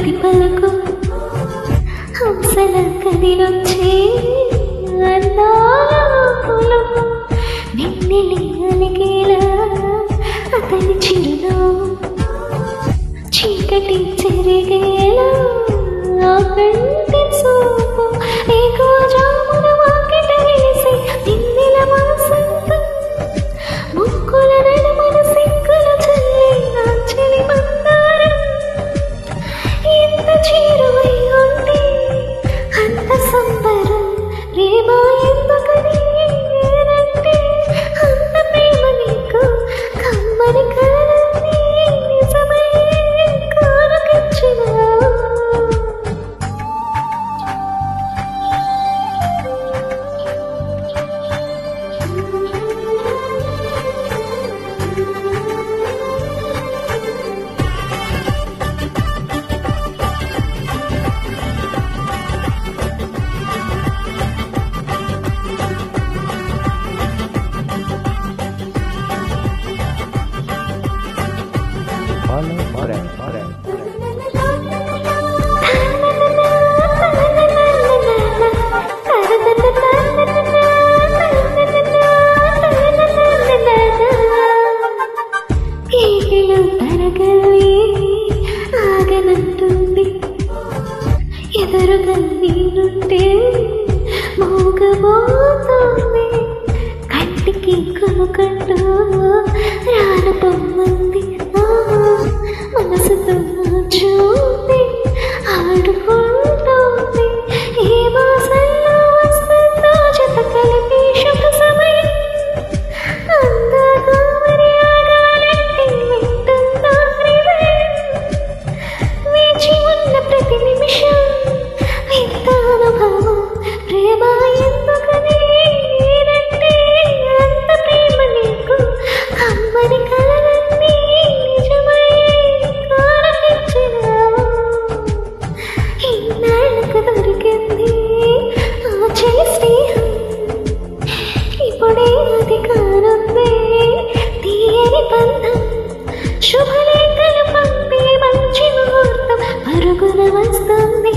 ప్రతి పలకు హంసల కదిలొచ్చే అందాల పులకు నిన్నెలి అలిగేలా అతని చిరునవ్వు చీకటి చెరిగేలా ఆ కంటి చూపు నీకు జామున వాకిట వేసి నిన్నెల మనసంతా ముక్కుల నడుమన సిక్కుల చల్లే నా చెలి మందారం ఎంత చేరువై ఉంటే అంత సంబరం ప్రేమ ఎందుకని నేనంటే అంత ప్రేమ నీకు కమ్మని కలలన్నీ నిజమై కానుకిచ్చినా ఆగనంటుంది ఎదురుగా నీరుంటే మోగబోతుంది కంటికి కొనుకంటూ రాను పొమ్మంది మనసుతో చూపి ఆడుకుంటుంది ఏ మాసంలో వస్తుందో జత కలిపి శుభ సమయం అందాగా మరి ఆగాలంటే వింటుందా హృదయం వేచి ఉన్న ప్రతి నిమిషం వింత అనుభవం ప్రేమ ఎందుకని నేనంటే అంత ప్రేమ నీకు కమ్మని కలలన్నీ నిజమై కానకిచ్చినా ఇన్నాళ్ళకు దొరికింది ఆ చెలి స్నేహం ఇప్పుడే అది కానుంది తీయని బంధం శుభలేఖలు పంపే మంచి ముహూర్తం పరుగున వస్తుంది